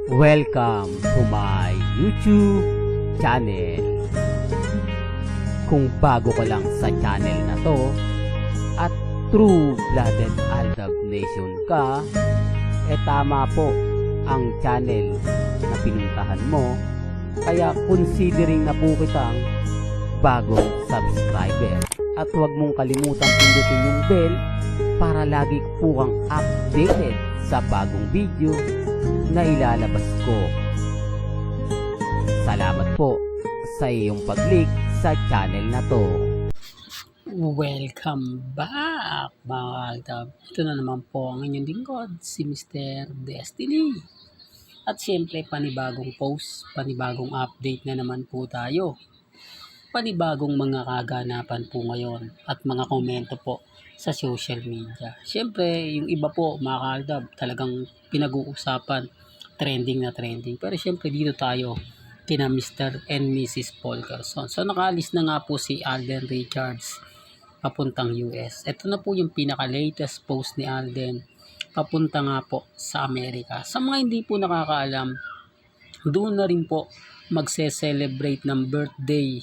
Welcome to my YouTube channel. Kung bago ka lang sa channel na to at true-blooded Aldab Nation ka, tama po ang channel na pinuntahan mo. Kaya considering na po kitang bagong subscriber. At huwag mong kalimutan pindutin yung bell para lagi po kang updated sa bagong video na ilalabas ko. Salamat po sa iyong pag-click sa channel na to. Welcome back mga Aldab. Ito na naman po ang inyong lingkod, si Mr. Destiny. At siyempre panibagong post, panibagong update na naman po tayo. Panibagong mga kaganapan po ngayon at mga komento po sa social media. Siyempre, yung iba po mga Aldab talagang pinag-uusapan, trending na trending. Pero siyempre dito tayo kina Mr. and Mrs. Paul Carson. So nakaalis na nga po si Alden Richards papuntang US. Ito na po yung pinaka-latest post ni Alden papunta nga po sa Amerika. Sa mga hindi po nakakaalam, doon na rin po magse-celebrate ng birthday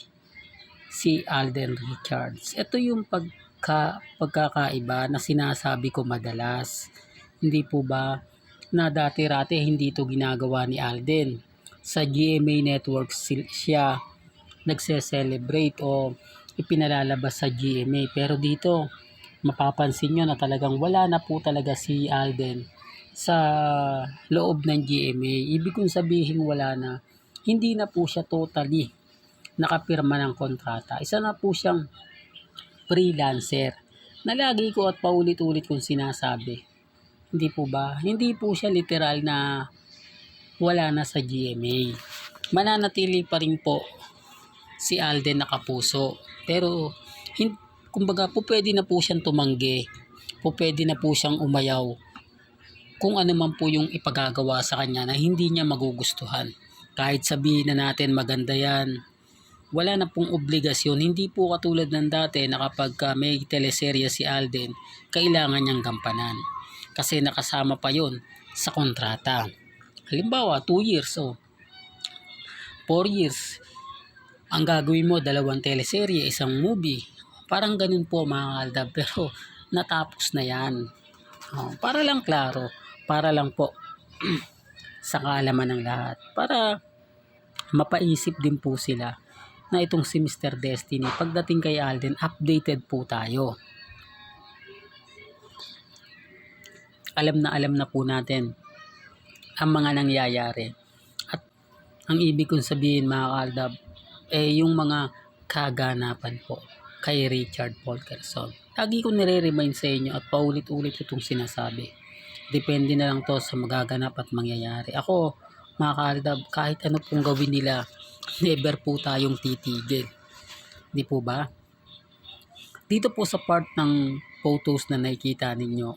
si Alden Richards. Ito yung pagkakaiba na sinasabi ko madalas. Hindi po ba na dati-rati hindi ito ginagawa ni Alden. Sa GMA Network siya nagse-celebrate o ipinalalabas sa GMA. Pero dito, mapapansin nyo na talagang wala na po talaga si Alden sa loob ng GMA. Ibig kong sabihin wala na. Hindi na po siya totally nakapirma ng kontrata. Isa na po siyang freelancer na lagi ko at paulit-ulit kong sinasabi. Hindi po ba? Hindi po siya literal na wala na sa GMA. Mananatili pa rin po si Alden nakapuso. Pero kumbaga po pwede na po siyang tumanggi. Po pwede na po siyang umayaw kung ano man po yung ipagagawa sa kanya na hindi niya magugustuhan. Kahit sabihin na natin maganda yan, wala na pong obligasyon. Hindi po katulad ng dati na kapag may teleserye si Alden, kailangan niyang gampanan. Kasi nakasama pa yon sa kontrata. Halimbawa, 2 years o 4 years. Ang gagawin mo, 2 teleserye, 1 movie. Parang ganun po mga Aldab. Pero natapos na yan. Para lang klaro. Para lang po sa kaalaman ng lahat. Para mapaisip din po sila na itong si Mr. Destiny, pagdating kay Alden, updated po tayo. Alam na po natin ang mga nangyayari. At ang ibig kong sabihin mga Aldab, yung mga kaganapan po kay Richard Paul Carson. Lagi ko nire-remind sa inyo at paulit-ulit itong sinasabi. Depende na lang to sa magaganap at mangyayari. Ako, mga Aldab, kahit ano pong gawin nila, never po tayong titigil. Di po ba? Dito po sa part ng photos na nakikita ninyo,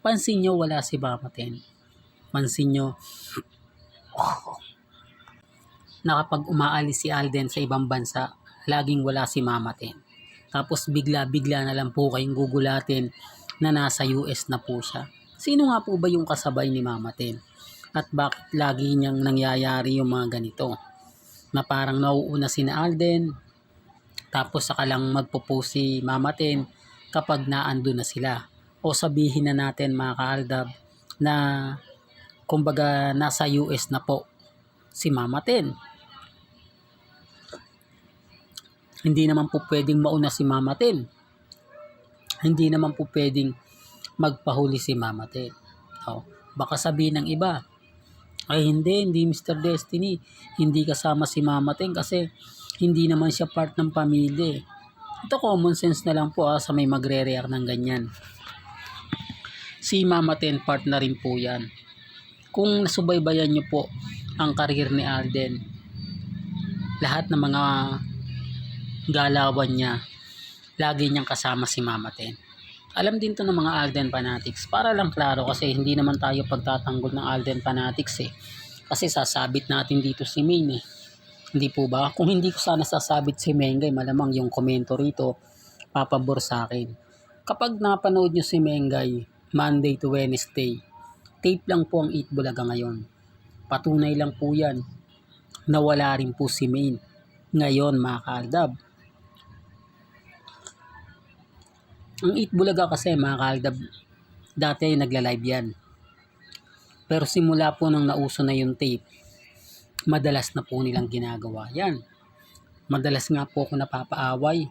pansin nyo wala si Mama Ten. Pansin nyo na kapag umaalis si Alden sa ibang bansa, laging wala si Mama Ten. Tapos bigla-bigla na lang po kayong gugulatin na nasa US na po siya. Sino nga po ba yung kasabay ni Mama Ten? At bakit lagi niyang nangyayari yung mga ganito? Na parang nauuna si Alden, tapos saka lang magpo-post si Mama Ten kapag naando na sila. O sabihin na natin mga ka-Aldab na kumbaga nasa US na po si Mama Ten. Hindi naman po pwedeng mauna si Mama Ten. Hindi naman po pwedeng magpahuli si Mama Ten. Baka sabihin ng iba, ay hindi Mr. Destiny, hindi kasama si Mama Ten kasi hindi naman siya part ng pamilya. Ito common sense na lang po sa may magre-react ng ganyan. Si Mama Ten part na rin po yan. Kung nasubaybayan nyo po ang karir ni Alden, lahat ng mga galawan niya, lagi niyang kasama si Mama Ten. Alam din to ng mga Alden fanatics. Para lang klaro kasi hindi naman tayo pagtatanggol ng Alden fanatics Kasi sasabit natin dito si Main Hindi po ba? Kung hindi ko sana sasabit si Mengay, malamang yung komento rito papabor sa akin. Kapag napanood nyo si Mengay, Monday to Wednesday, tape lang po ang Eat Bulaga ngayon. Patunay lang po yan na wala rin po si Main ngayon mga kaaldab. Ang Eat Bulaga kasi mga kaaldab, dati nagla-live yan. Pero simula po nang nauso na yung tape, madalas na po nilang ginagawa yan. Madalas nga po ako napapaaway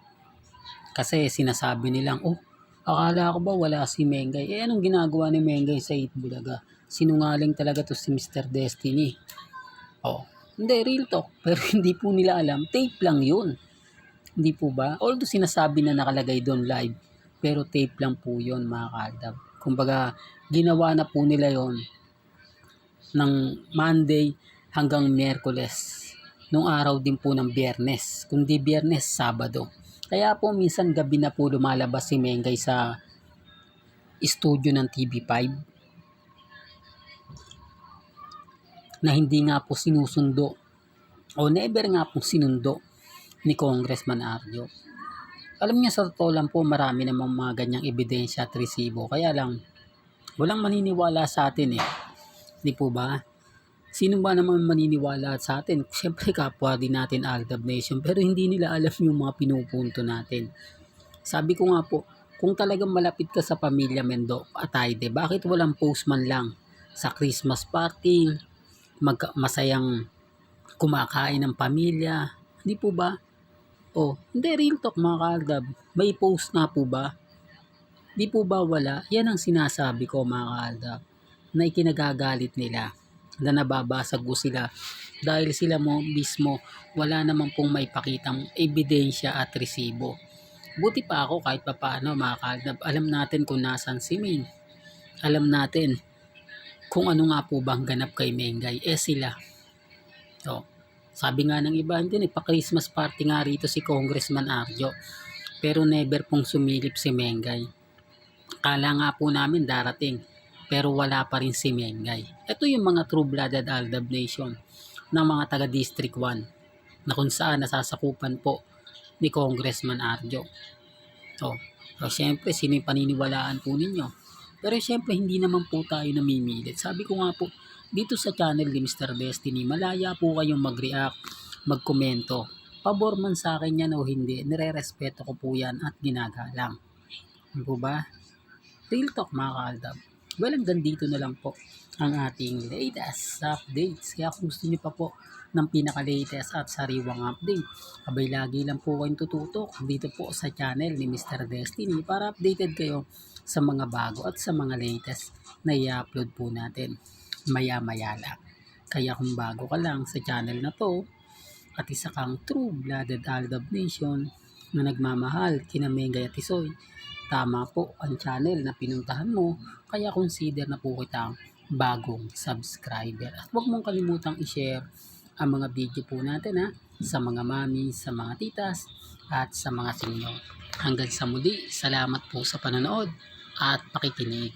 kasi sinasabi nilang, oh, akala ko ba wala si Mengay? Anong ginagawa ni Mengay sa Eat Bulaga? Sinungaling talaga to si Mr. Destiny. Oh, hindi, real talk. Pero hindi po nila alam, tape lang yun. Hindi po ba? Although sinasabi na nakalagay doon live, pero tape lang po yun mga kaaldab. Kumbaga, ginawa na po nila yon ng Monday hanggang Miyerkules. Nung araw din po ng Biyernes. Kundi Biyernes, Sabado. Kaya po minsan gabi na po lumalabas si Mengay sa studio ng TV5 na hindi nga po sinusundo o never nga po sinundo ni Congressman Arjo. Alam niya sa totoo lang po marami namang mga ganyang ebidensya at resibo. Kaya lang walang maniniwala sa atin eh. Di po ba? Sino ba naman maniniwala sa atin? Siyempre kapwa din natin Aldab Nation pero hindi nila alam yung mga pinupunto natin. Sabi ko nga po, kung talagang malapit ka sa pamilya Mendo Atayde, bakit walang post man lang sa Christmas party, masayang kumakain ng pamilya? Hindi po ba? Oh, hindi, real talk mga kaaldab. May post na po ba? Di po ba wala? Yan ang sinasabi ko mga kaaldab na ikinagagalit nila na nababasag ko sila dahil sila mo mismo wala naman pong may pakitang ebidensya at resibo. Buti pa ako kahit papaano mga kaaldab, alam natin kung nasan si Main. Alam natin kung ano nga po bang ganap kay Mengay. Sila. So, sabi nga ng iba, hindi nagpa-Christmas party nga rito si Congressman Arjo. Pero never pong sumilip si Mengay. Kala nga po namin darating. Pero wala pa rin si Mengay. Ito yung mga true-blooded Aldab Nation ng mga taga District 1 na kung saan nasasakupan po ni Congressman Arjo. So syempre, sino yung paniniwalaan po ninyo? Pero syempre, hindi naman po tayo namimilit. Sabi ko nga po, dito sa channel ni Mr. Destiny, malaya po kayong mag-react, mag-komento. Pabor man sa akin yan o hindi, nire-respeto ko po yan at ginagalang. Ano po ba? Real talk mga kaaldab. Well, hanggang dito na lang po ang ating latest updates. Kaya kung gusto nyo pa po ng pinaka-latest at sariwang update, abay lagi lang po kayong tututok dito po sa channel ni Mr. Destiny para updated kayo sa mga bago at sa mga latest na i-upload po natin maya-maya lang. Kaya kung bago ka lang sa channel na to at isa kang true-blooded Aldab Nation na nagmamahal kina Mengay at Tisoy, tama po ang channel na pinuntahan mo, kaya consider na po kitang bagong subscriber. At huwag mong kalimutang i-share ang mga video po natin sa mga mami, sa mga titas, at sa mga sinyo. Hanggang sa muli, salamat po sa panonood at pakikinig.